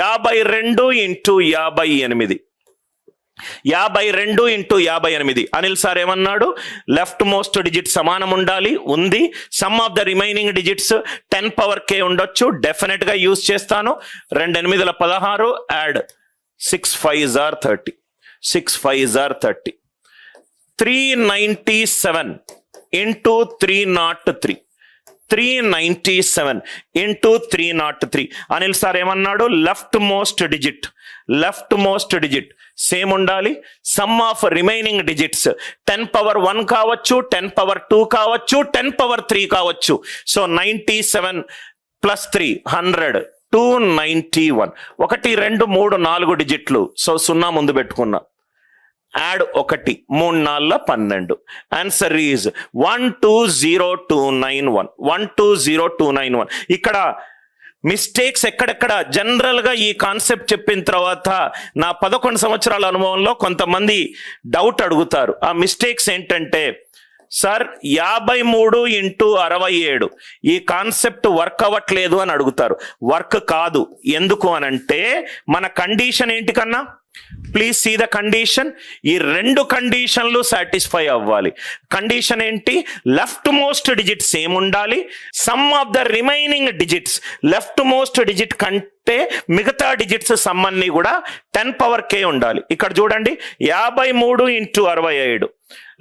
52 into 58. 52 into 58. Anil sir ఏమన్నాడు? Left most digit సమానం ఉండాలి, ఉంది. Some of the remaining digits 10 power k ఉండొచ్చు, డెఫినెట్ గా యూజ్ చేస్తాను. 2 8 16, add 6 5 30, 6 5 30. 397 into 303, 397 into 303. Anil sir ఏమన్నాడు? లెఫ్ట్ మోస్ట్ డిజిట్ సేమ్ ఉండాలి. Sum of remaining digits 10 power 1 కావచ్చు, 10 పవర్ 2 కావచ్చు, 10 పవర్ 3 కావచ్చు. So 97 plus 3 100, 291. 1 2 3 4 డిజిట్లు. సో 0 ముందు పెట్టుకున్నా. యాడ్ 1, 3 4 12. Answer is 120291. 120291. ఇక్కడ మిస్టేక్స్ ఎక్కడెక్కడ? జనరల్ గా ఈ కాన్సెప్ట్ చెప్పిన తర్వాత నా 11 సంవత్సరాల అనుభవంలో కొంతమంది డౌట్ అడుగుతారు. ఆ మిస్టేక్స్ ఏంటంటే, సార్ 53 ఇంటూ 67 ఈ కాన్సెప్ట్ వర్క్ అవ్వట్లేదు అని అడుగుతారు. వర్క్ కాదు. ఎందుకు అనంటే మన కండిషన్ ఏంటి కన్నా? Please see the condition. ఈ 2 కండిషన్లు సాటిస్ఫై అవ్వాలి. కండిషన్ ఏంటి? లెఫ్ట్ మోస్ట్ డిజిట్ సేమ్ ఉండాలి. Sum of the remaining digits, leftmost digit కంటే మిగతా డిజిట్స్ సమ్ అన్ని కూడా 10 పవర్ k ఉండాలి. ఇక్కడ చూడండి, 53 into 67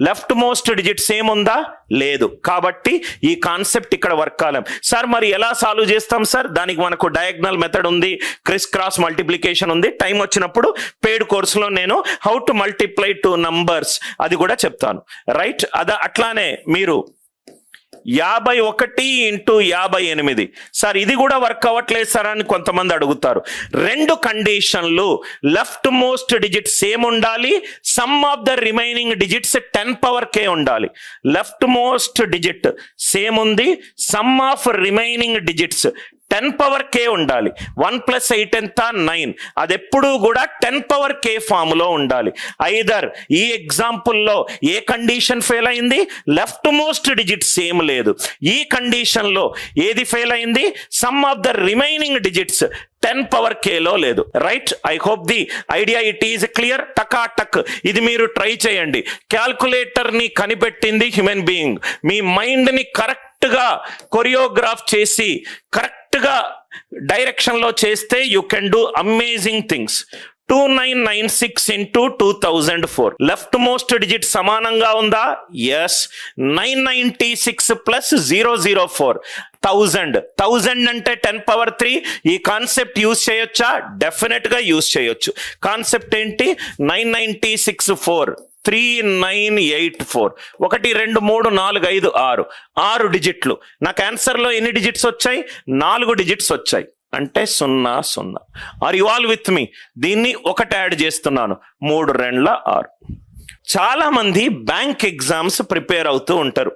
left most digit same ఉందా? లేదు. కాబట్టి ఈ కాన్సెప్ట్ ఇక్కడ వర్క్ కాలేం. సార్ మరి ఎలా సాల్వ్ చేస్తాం సార్? దానికి మనకు డయాగ్నల్ మెథడ్ ఉంది, క్రిస్ క్రాస్ మల్టిప్లికేషన్ ఉంది. టైం వచ్చినప్పుడు పెయిడ్ కోర్సులో నేను హౌ టు మల్టిప్లై 2 నంబర్స్ అది కూడా చెప్తాను. రైట్? అట్లానే మీరు 51 ఇంటూ 58. సార్ ఇది కూడా వర్క్ అవ్వట్లేదు సార్ అని కొంతమంది అడుగుతారు. 2 కండిషన్లు, లెఫ్ట్ మోస్ట్ డిజిట్ సేమ్ ఉండాలి, sum of the remaining digits 10 power k ఉండాలి. లెఫ్ట్ మోస్ట్ డిజిట్ సేమ్ ఉంది, some of remaining digits 10 power k ఉండాలి. 1 + 8 ఎంత? 9. అది ఎప్పుడూ కూడా 10 పవర్ k ఫామ్ లో ఉండాలి. ఐదర్ ఈ ఎగ్జాంపుల్లో ఏ కండిషన్ ఫెయిల్ అయింది? లెఫ్ట్ మోస్ట్ డిజిట్ సేమ్ లేదు. ఈ కండిషన్ లో ఏది ఫెయిల్ అయింది? Some of the remaining digits 10 power k లో లేదు. Right? I hope the idea it is clear. టక్ ఇది మీరు ట్రై చేయండి. క్యాల్కులేటర్ ని కనిపెట్టింది హ్యూమన్ బీయింగ్. మీ మైండ్ ని కరెక్ట్ గా కొరియోగ్రాఫ్ చేసి కరెక్ట్ గా డైరెక్షన్ లో చేస్తే you can do amazing things. 2996 into 2004 left most digit సమానంగా ఉందా? ఎస్. 996 ప్లస్ 004 1000 అంటే 10 పవర్ 3. ఈ కాన్సెప్ట్ యూజ్ చేయొచ్చా? డెఫినెట్ గా యూజ్ చేయొచ్చు. కాన్సెప్ట్ ఏంటి? 996 4 3984. 1 2 3 4 5 6 డిజిట్లు. నాకు ఆన్సర్లో ఎన్ని డిజిట్స్ వచ్చాయి? 4 డిజిట్స్ వచ్చాయి. అంటే 0 0. Are you all with me? దీన్ని 1 యాడ్ చేస్తున్నాను. 3 2 6. చాలా మంది బ్యాంక్ ఎగ్జామ్స్ ప్రిపేర్ అవుతూ ఉంటారు.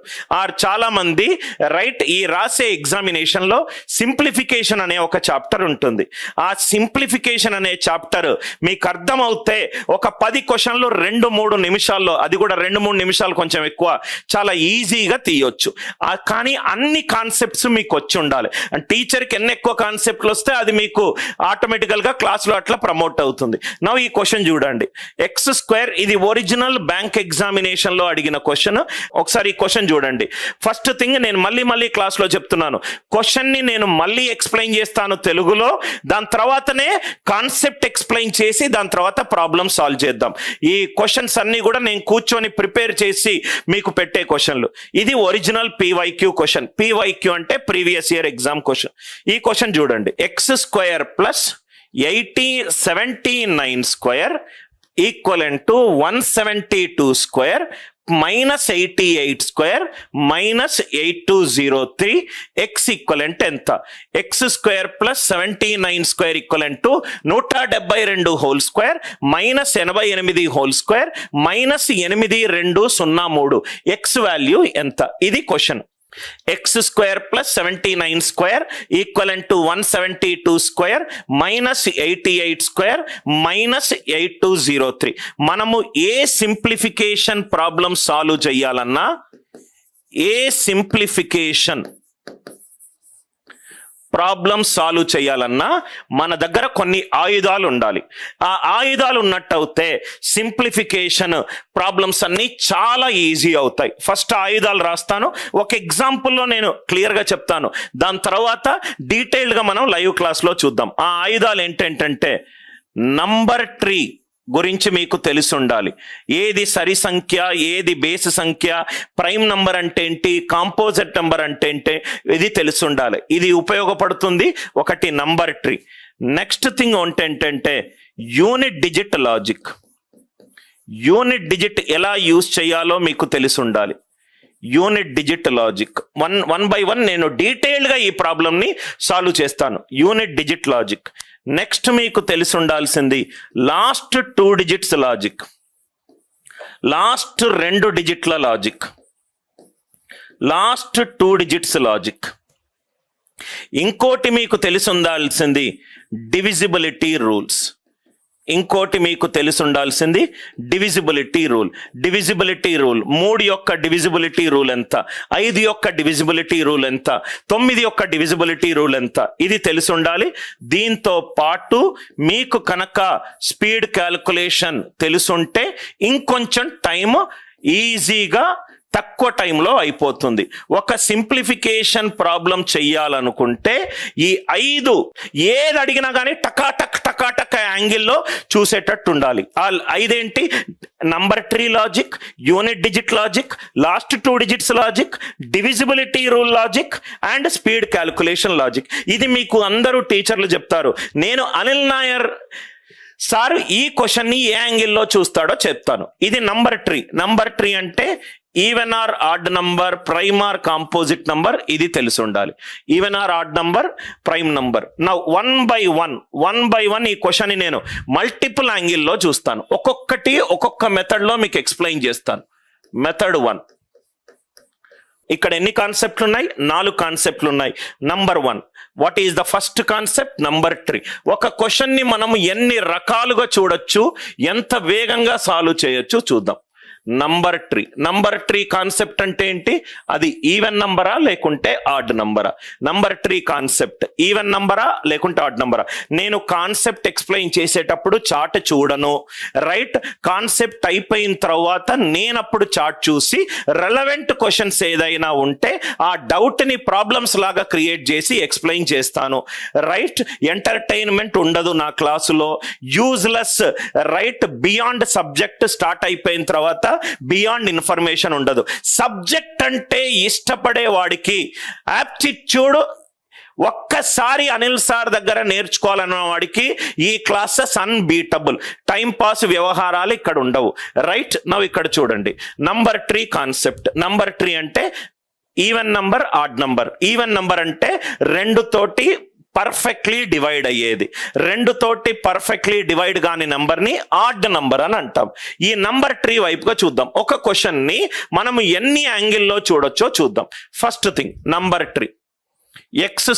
చాలా మంది రైట్ ఈ రాసే ఎగ్జామినేషన్ లో సింప్లిఫికేషన్ అనే ఒక చాప్టర్ ఉంటుంది. ఆ సింప్లిఫికేషన్ అనే చాప్టర్ మీకు అర్థమవుతే ఒక 10 క్వశ్చన్లు 2-3 నిమిషాల్లో, అది కూడా 2-3 నిమిషాలు కొంచెం ఎక్కువ, చాలా ఈజీగా తీయొచ్చు. కానీ అన్ని కాన్సెప్ట్స్ మీకు వచ్చి ఉండాలి. టీచర్కి ఎన్ని ఎక్కువ కాన్సెప్ట్లు వస్తే అది మీకు ఆటోమేటికల్ గా క్లాస్లో అట్లా ప్రమోట్ అవుతుంది. నా ఈ క్వశ్చన్ చూడండి, x². ఇది ఒరిజినల్ బ్యాంక్ ఎగ్జామినేషన్ లో అడిగిన క్వశ్చన్. ఒకసారి ఈ క్వశ్చన్ చూడండి. ఫస్ట్ థింగ్ నేను మళ్ళీ క్లాస్ లో చెప్తున్నాను, క్వశ్చన్ ని నేను మళ్ళీ ఎక్స్ప్లెయిన్ చేస్తాను తెలుగులో, దాని తర్వాతనే కాన్సెప్ట్ ఎక్స్ప్లెయిన్ చేసి దాని తర్వాత ప్రాబ్లం సాల్వ్ చేద్దాం. ఈ క్వశ్చన్స్ అన్ని కూడా నేను కూర్చొని ప్రిపేర్ చేసి మీకు పెట్టే క్వశ్చన్లు. ఇది ఒరిజినల్ PYQ క్వశ్చన్. PYQ అంటే ప్రీవియస్ ఇయర్ ఎగ్జామ్ క్వశ్చన్. ఈ క్వశ్చన్ చూడండి, x² plus 79² equivalent to 172² minus 88² minus 8203. X equivalent ఎంత? x² plus 79² equivalent to 172² minus 88² minus 8203. X value ఎంత? ఇది question. x² plus 79² equivalent to 172² minus 88² minus 8203. మనము ఏ simplification problem solve చేయాలన్నా, ఏ simplification problem solve చేయాలన్నా మన దగ్గర కొన్ని ఆయుధాలు ఉండాలి. ఆ ఆయుధాలు ఉన్నట్టయితే సింప్లిఫికేషన్ ప్రాబ్లమ్స్ అన్నీ చాలా ఈజీ అవుతాయి. ఫస్ట్ ఆయుధాలు రాస్తాను, ఒక ఎగ్జాంపుల్లో నేను క్లియర్గా చెప్తాను, దాని తర్వాత డీటెయిల్డ్గా మనం లైవ్ క్లాస్లో చూద్దాం. ఆ ఆయుధాలు ఏంటంటే నంబర్ ట్రీ గురించి మీకు తెలిసి ఉండాలి. ఏది సరి సంఖ్య, ఏది బేస్ సంఖ్య, ప్రైమ్ నంబర్ అంటే ఏంటి, కాంపోజిట్ నంబర్ అంటే ఏంటి, ఇది తెలిసి ఉండాలి. ఇది ఉపయోగపడుతుంది. ఒకటి నంబర్ ట్రీ. నెక్స్ట్ థింగ్ ఏంటంటే unit digit logic. Unit digit ఎలా యూజ్ చేయాలో మీకు తెలిసి ఉండాలి. Unit digit logic one by one నేను డీటెయిల్డ్గా ఈ ప్రాబ్లమ్ని సాల్వ్ చేస్తాను. Unit digit logic. నెక్స్ట్ మీకు తెలిసి ఉండాల్సింది లాస్ట్ 2 డిజిట్స్ లాజిక్, లాస్ట్ 2 డిజిట్ల లాజిక్, లాస్ట్ 2 డిజిట్స్ లాజిక్. ఇంకోటి మీకు తెలిసి ఉండాల్సింది డివిజిబిలిటీ రూల్స్. ఇంకోటి మీకు తెలిసి ఉండాల్సింది డివిజిబిలిటీ రూల్. డివిజిబిలిటీ రూల్ 3 యొక్క డివిజిబిలిటీ రూల్ ఎంత, 5 యొక్క డివిజిబిలిటీ రూల్ ఎంత, 9 యొక్క డివిజిబిలిటీ రూల్ ఎంత, ఇది తెలిసి ఉండాలి. దీంతో పాటు మీకు కనుక స్పీడ్ క్యాల్కులేషన్ తెలుసుంటే ఇంకొంచెం టైం ఈజీగా తక్కువ టైంలో అయిపోతుంది. ఒక సింప్లిఫికేషన్ ప్రాబ్లం చెయ్యాలనుకుంటే ఈ 5 ఏది అడిగినా కానీ టకాటక్ టకాటక్ యాంగిల్లో చూసేటట్టు ఉండాలి. ఆ 5 ఏంటి, number tree logic, unit digit logic, last 2 digits logic, divisibility rule logic and speed calculation logic. ఇది మీకు అందరూ టీచర్లు చెప్తారు. నేను అనిల్ నాయర్ సార్ ఈ క్వశ్చన్ని ఏ యాంగిల్లో చూస్తాడో చెప్తాను. ఇది నంబర్ ట్రీ. నంబర్ ట్రీ అంటే even or odd number, prime or composite number, ఇది తెలిసి ఉండాలి. Even or odd number, prime number. నా వన్ బై వన్ ఈ క్వశ్చన్ని నేను మల్టిపుల్ యాంగిల్లో చూస్తాను. ఒక్కొక్కటి ఒక్కొక్క మెథడ్లో మీకు ఎక్స్ప్లెయిన్ చేస్తాను. మెథడ్ 1 ఇక్కడ ఎన్ని కాన్సెప్ట్లు ఉన్నాయి, 4 కాన్సెప్ట్లు ఉన్నాయి. Number 1, what is the first concept, number tree. ఒక క్వశ్చన్ని మనం ఎన్ని రకాలుగా చూడొచ్చు, ఎంత వేగంగా సాల్వ్ చేయొచ్చు చూద్దాం. Number tree. Number tree concept అంటే ఏంటి, అది ఈవెన్ నంబరా లేకుంటే ఆడ్ నంబరా. నంబర్ ట్రీ కాన్సెప్ట్ ఈవెన్ నంబరా లేకుంటే ఆడ్ నంబరా. నేను కాన్సెప్ట్ ఎక్స్ప్లెయిన్ చేసేటప్పుడు చార్ట్ చూడను, రైట్. కాన్సెప్ట్ అయిపోయిన తర్వాత నేనప్పుడు చార్ట్ చూసి రెలవెంట్ క్వశ్చన్స్ ఏదైనా ఉంటే ఆ డౌట్ని ప్రాబ్లమ్స్ లాగా క్రియేట్ చేసి ఎక్స్ప్లెయిన్ చేస్తాను, రైట్. ఎంటర్టైన్మెంట్ ఉండదు నా క్లాసులో, useless, right. Beyond subject start అయిపోయిన తర్వాత బియాండ్ ఇన్ఫర్మేషన్ ఉండదు. సబ్జెక్ట్ అంటే ఇష్టపడే వాడికి యాప్టిట్యూడ్ ఒక్కసారి అనిల్ సార్ దగ్గర నేర్చుకోవాలన్న వాడికి ఈ క్లాసెస్ అన్బీటబుల్. టైం పాస్ వ్యవహారాలు ఇక్కడ ఉండవు, రైట్. నవ్వు ఇక్కడ చూడండి number tree concept. Number tree అంటే even number, odd number. Even number అంటే 2 తోటి పర్ఫెక్ట్లీ డివైడ్ అయ్యేది, 2 తోటి పర్ఫెక్ట్లీ డివైడ్ కాని నంబర్ని ఆడ్ నంబర్ అని అంటాం. ఈ నంబర్ ట్రీ వైపుగా చూద్దాం. ఒక క్వశ్చన్ని మనం ఎన్ని యాంగిల్లో చూడొచ్చో చూద్దాం. First thing number tree. x²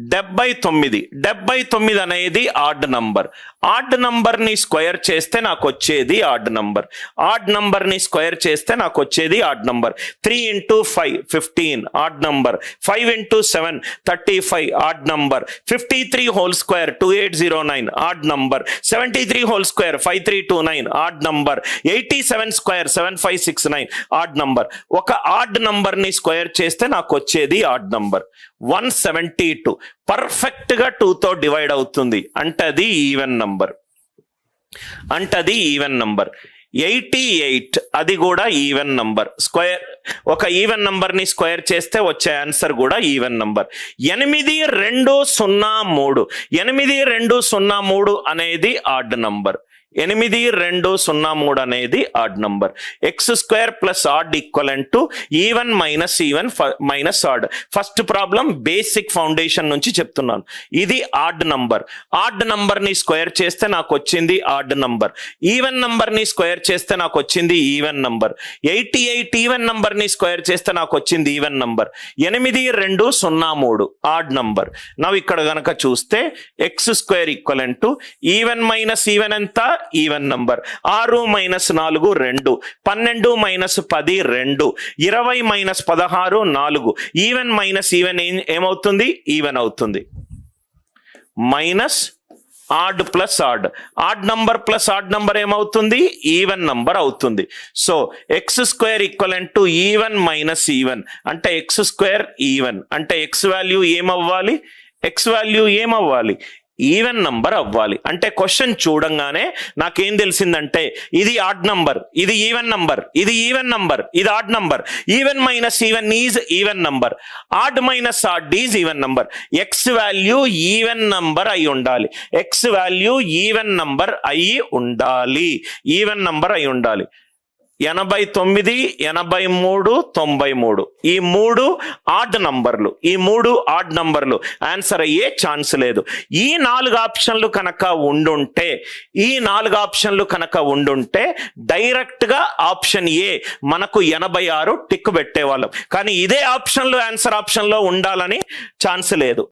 79 అనేది ఆడ్ నంబర్. ఆడ్ నంబర్ని స్క్వేర్ చేస్తే నాకు వచ్చేది ఆడ్ నంబర్. ఆడ్ నంబర్ని స్క్వేర్ చేస్తే నాకు వచ్చేది odd number. 3 × 5 15 odd number. 5 × 7 35 odd number. 53 whole square 2809 odd number. 73 whole square 5329 odd number. 87 square 7569 odd number. ఒక ఆడ్ నంబర్ని స్క్వేర్ చేస్తే నాకు వచ్చేది ఆడ్ నంబర్. 172 పర్ఫెక్ట్ గా 2తో డివైడ్ అవుతుంది అంటే అది ఈవెన్ నంబర్. 88 అది కూడా ఈవెన్ నంబర్. స్క్వేర్ ఒక ఈవెన్ నంబర్ ని స్క్వేర్ చేస్తే వచ్చే ఆన్సర్ కూడా ఈవెన్ నంబర్. 8203 అనేది ఆడ్ నంబర్. 8203 అనేది odd number. x² + odd equivalent even minus even minus odd. First problem basic foundation నుంచి చెప్తున్నాను. ఇది ఆడ్ నంబర్. ఆడ్ నంబర్ ని స్క్వేర్ చేస్తే నాకు వచ్చింది ఆడ్ నంబర్. ఈవెన్ నంబర్ ని స్క్వేర్ చేస్తే నాకు వచ్చింది ఈవెన్ నంబర్. 88 ఈవెన్ నంబర్ ని స్క్వేర్ చేస్తే నాకు వచ్చింది ఈవెన్ నంబర్. 8203 odd number. నవ్వు ఇక్కడ గనక చూస్తే x² equivalent even minus even ఎంత, even number. 6 minus 4 2, 12 minus 10 2, 20 minus 16 4. Even minus even ఏమవుతుంది? ఈవెన్ అవుతుంది. Minus odd plus odd, odd number plus odd number ఏమవుతుంది? ఈవెన్ నంబర్ అవుతుంది. So x square equivalent to even minus even అంటే x square even అంటే x value ఏమవ్వాలి? X value ఏమవ్వాలి? Even number అవ్వాలి. అంటే క్వశ్చన్ చూడంగానే నాకేం తెలిసిందంటే ఇది ఆడ్ నంబర్, ఇది ఈవెన్ నంబర్, ఇది ఈవెన్ నంబర్, ఇది odd number. Even minus even is even number, odd minus odd is even number. X value even number అయి ఉండాలి. ఎక్స్ వాల్యూ ఈవెన్ నంబర్ అయి ఉండాలి. ఈవెన్ నంబర్ అయి ఉండాలి. 89, 83, 93 ఈ 3 ఆడ్ నంబర్లు, ఈ 3 ఆడ్ నంబర్లు ఆన్సర్ అయ్యే ఛాన్స్ లేదు. ఈ 4 ఆప్షన్లు కనుక ఉండుంటే, ఈ 4 ఆప్షన్లు కనుక ఉండుంటే డైరెక్ట్ గా ఆప్షన్ ఏ మనకు 86 టిక్ పెట్టేవాళ్ళం. కానీ ఇదే ఆప్షన్లు ఆన్సర్ ఆప్షన్లో ఉండాలని ఛాన్స్ లేదు.